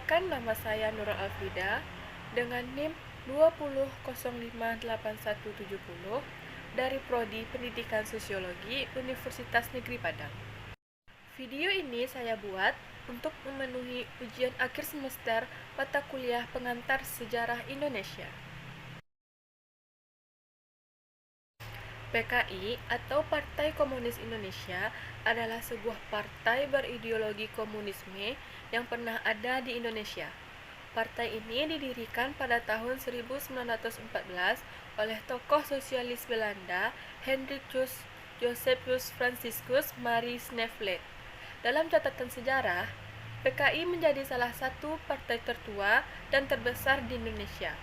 Perkenalkan, nama saya Nurul Alfrida dengan NIM 200581170 dari Prodi Pendidikan Sosiologi Universitas Negeri Padang. Video ini saya buat untuk memenuhi ujian akhir semester mata kuliah pengantar Sejarah Indonesia. PKI atau Partai Komunis Indonesia adalah sebuah partai berideologi komunisme yang pernah ada di Indonesia. Partai ini didirikan pada tahun 1914 oleh tokoh sosialis Belanda Hendrikus Josephus Franciscus Marie Snevely. Dalam catatan sejarah, PKI menjadi salah satu partai tertua dan terbesar di Indonesia.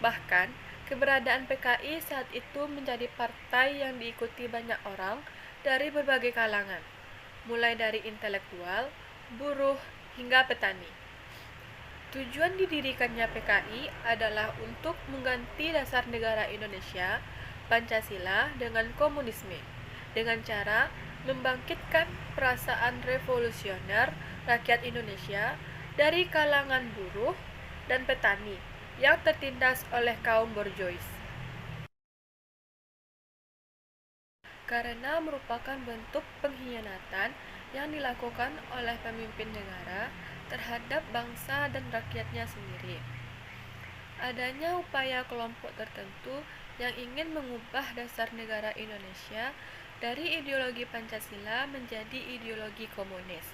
Bahkan, keberadaan PKI saat itu menjadi partai yang diikuti banyak orang dari berbagai kalangan, mulai dari intelektual, buruh, hingga petani. Tujuan didirikannya PKI adalah untuk mengganti dasar negara Indonesia, Pancasila, dengan komunisme, dengan cara membangkitkan perasaan revolusioner rakyat Indonesia dari kalangan buruh dan petani yang tertindas oleh kaum borjuis. Karena merupakan bentuk pengkhianatan yang dilakukan oleh pemimpin negara terhadap bangsa dan rakyatnya sendiri. Adanya upaya kelompok tertentu yang ingin mengubah dasar negara Indonesia dari ideologi Pancasila menjadi ideologi komunis,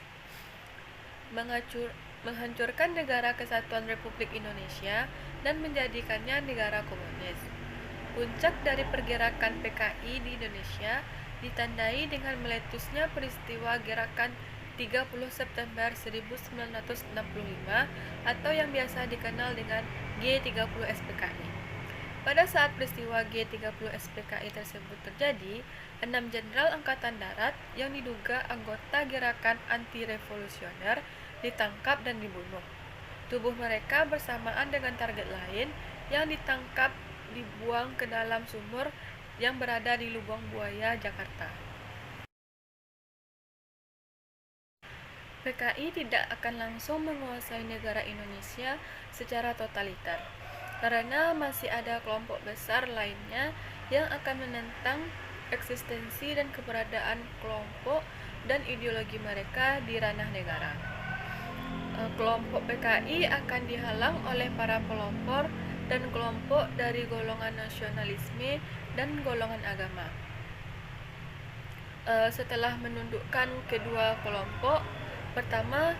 menghancurkan negara kesatuan Republik Indonesia dan menjadikannya negara komunis. Puncak dari pergerakan PKI di Indonesia ditandai dengan meletusnya peristiwa gerakan 30 September 1965 atau yang biasa dikenal dengan G30 SPKI. Pada saat peristiwa G30 SPKI tersebut terjadi, 6 jenderal angkatan darat yang diduga anggota gerakan anti-revolusioner ditangkap dan dibunuh. Tubuh mereka bersamaan dengan target lain yang ditangkap dibuang ke dalam sumur yang berada di Lubang Buaya, Jakarta. PKI tidak akan langsung menguasai negara Indonesia secara totaliter, karena masih ada kelompok besar lainnya yang akan menentang eksistensi dan keberadaan kelompok dan ideologi mereka di ranah negara. Kelompok PKI akan dihalang oleh para pelopor dan kelompok dari golongan nasionalisme dan golongan agama. Setelah menundukkan kedua kelompok, pertama,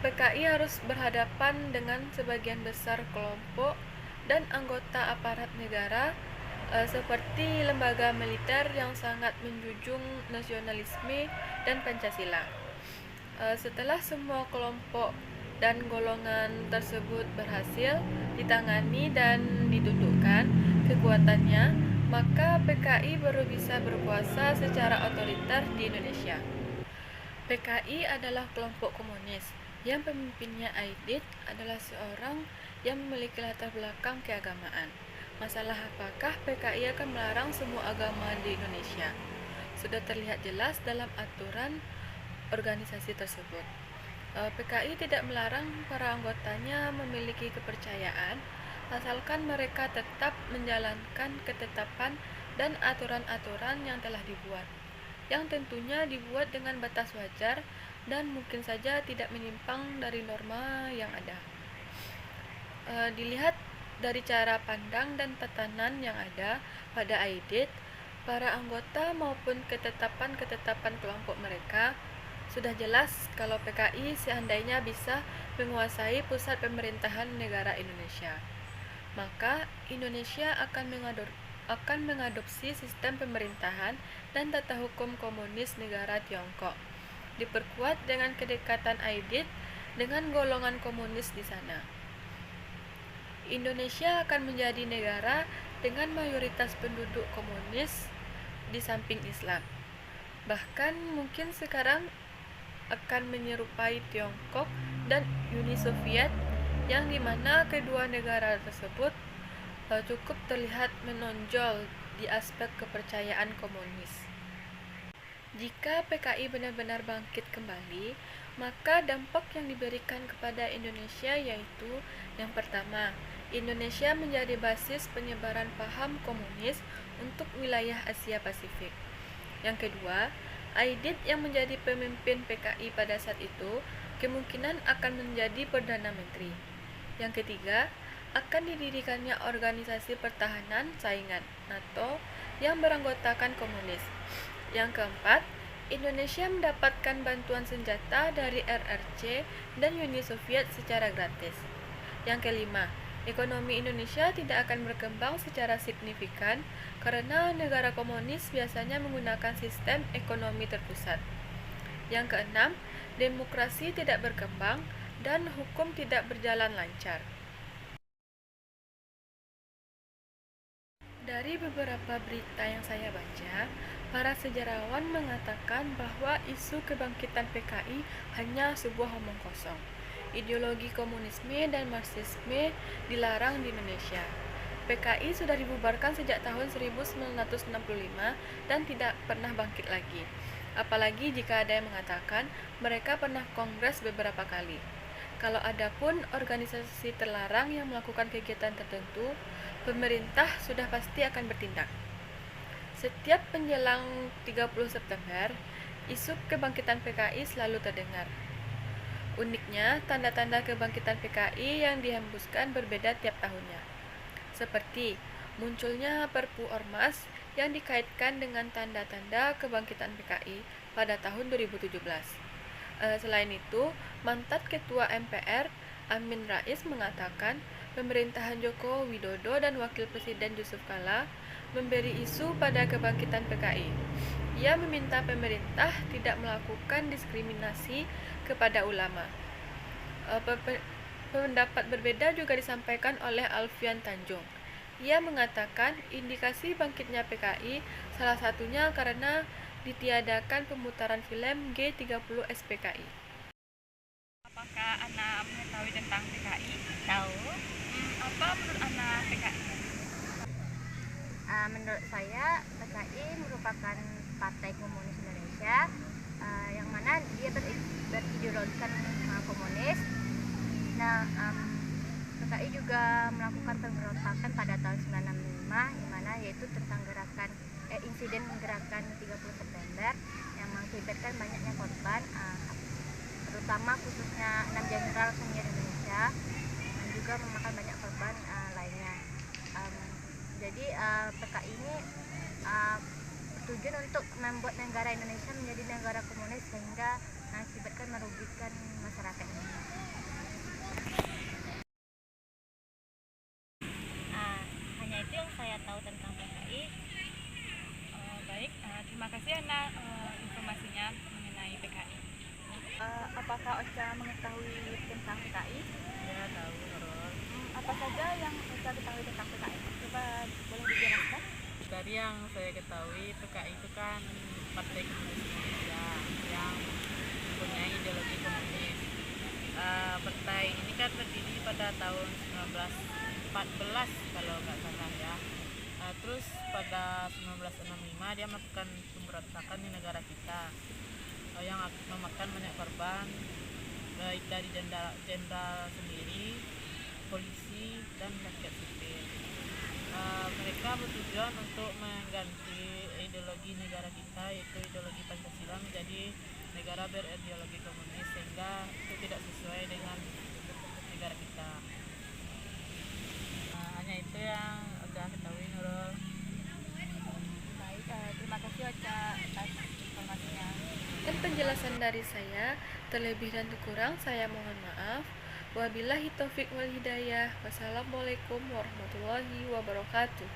PKI harus berhadapan dengan sebagian besar kelompok dan anggota aparat negara seperti lembaga militer yang sangat menjunjung nasionalisme dan Pancasila. Setelah semua kelompok dan golongan tersebut berhasil ditangani dan ditundukkan kekuatannya, maka PKI baru bisa berkuasa secara otoriter di Indonesia. PKI adalah kelompok komunis yang pemimpinnya Aidit adalah seorang yang memiliki latar belakang keagamaan. Masalah apakah PKI akan melarang semua agama di Indonesia? Sudah terlihat jelas dalam aturan organisasi tersebut. PKI tidak melarang para anggotanya memiliki kepercayaan asalkan mereka tetap menjalankan ketetapan dan aturan-aturan yang telah dibuat, yang tentunya dibuat dengan batas wajar dan mungkin saja tidak menyimpang dari norma yang ada. Dilihat dari cara pandang dan tatanan yang ada pada Aidit, para anggota maupun ketetapan-ketetapan kelompok mereka, sudah jelas kalau PKI seandainya bisa menguasai pusat pemerintahan negara Indonesia, maka Indonesia akan mengadopsi sistem pemerintahan dan tata hukum komunis negara Tiongkok, diperkuat dengan kedekatan Aidit dengan golongan komunis di sana. Indonesia akan menjadi negara dengan mayoritas penduduk komunis di samping Islam. Bahkan mungkin sekarang akan menyerupai Tiongkok dan Uni Soviet, yang dimana kedua negara tersebut cukup terlihat menonjol di aspek kepercayaan komunis. Jika PKI benar-benar bangkit kembali, Maka dampak yang diberikan kepada Indonesia yaitu yang pertama, Indonesia menjadi basis penyebaran paham komunis untuk wilayah Asia Pasifik. Yang kedua, Aidit yang menjadi pemimpin PKI pada saat itu kemungkinan akan menjadi Perdana Menteri. Yang ketiga, akan didirikannya organisasi pertahanan saingan NATO yang beranggotakan komunis. Yang keempat, Indonesia mendapatkan bantuan senjata dari RRC dan Uni Soviet secara gratis. Yang kelima, ekonomi Indonesia tidak akan berkembang secara signifikan karena negara komunis biasanya menggunakan sistem ekonomi terpusat. Yang keenam, demokrasi tidak berkembang dan hukum tidak berjalan lancar. Dari beberapa berita yang saya baca, para sejarawan mengatakan bahwa isu kebangkitan PKI hanya sebuah omong kosong. Ideologi komunisme dan marxisme dilarang di Indonesia. PKI sudah dibubarkan sejak tahun 1965 dan tidak pernah bangkit lagi. Apalagi jika ada yang mengatakan mereka pernah kongres beberapa kali. Kalau ada pun organisasi terlarang yang melakukan kegiatan tertentu, pemerintah sudah pasti akan bertindak. Setiap menjelang 30 September, isu kebangkitan PKI selalu terdengar. Uniknya, tanda-tanda kebangkitan PKI yang dihembuskan berbeda tiap tahunnya. Seperti munculnya Perpu Ormas yang dikaitkan dengan tanda-tanda kebangkitan PKI pada tahun 2017. Selain itu, mantan Ketua MPR Amin Rais mengatakan pemerintahan Joko Widodo dan Wakil Presiden Yusuf Kala memberi isu pada kebangkitan PKI. Ia meminta pemerintah tidak melakukan diskriminasi kepada ulama. Pendapat berbeda juga disampaikan oleh Alfian Tanjung. Ia mengatakan indikasi bangkitnya PKI salah satunya karena ditiadakan pemutaran film G30 SPKI. Apakah Ana mengetahui tentang PKI? Tahu. Apa menurut Ana PKI? Menurut saya PKI merupakan Partai Komunis Indonesia yang mana dia berideologikan komunis. Nah, PKI juga melakukan pemberontakan pada tahun 1965 di mana yaitu tentang insiden gerakan 30 September yang mengakibatkan banyaknya korban, terutama khususnya 6 jenderal senior Indonesia dan juga memakan banyak korban lainnya. Jadi PKI ini bertujuan untuk membuat negara Indonesia menjadi negara komunis sehingga mengakibatkan merugikan masyarakat Indonesia. Hanya itu yang saya tahu tentang PKI. Baik, terima kasih Ana informasinya mengenai PKI. Apakah Ocha mengetahui tentang PKI? Ya, tahu Nurul. Apa saja yang Ocha ketahui tentang PKI? Coba boleh dijelaskan? Dari yang saya ketahui, PKI itu kan Partai Komunis Indonesia yang mempunyai ideologi komunis. Partai ini kan berdiri pada tahun 1914 kalau nggak salah ya. Terus pada 1965 dia melakukan pemberontakan di negara kita yang memakan banyak korban, baik dari jenderal sendiri, polisi, dan rakyat sipil. Mereka bertujuan untuk mengganti ideologi negara kita yaitu ideologi Pancasila menjadi negara berideologi komunis sehingga itu tidak sesuai dengan negara kita. Hanya itu yang Ocha ketahui, Nurul. Baik, terima kasih Ocha atas informasinya. Dan penjelasan dari saya, terlebih dan kurang saya mohon maaf. Wabillahi taufik wal hidayah. Wassalamualaikum warahmatullahi wabarakatuh.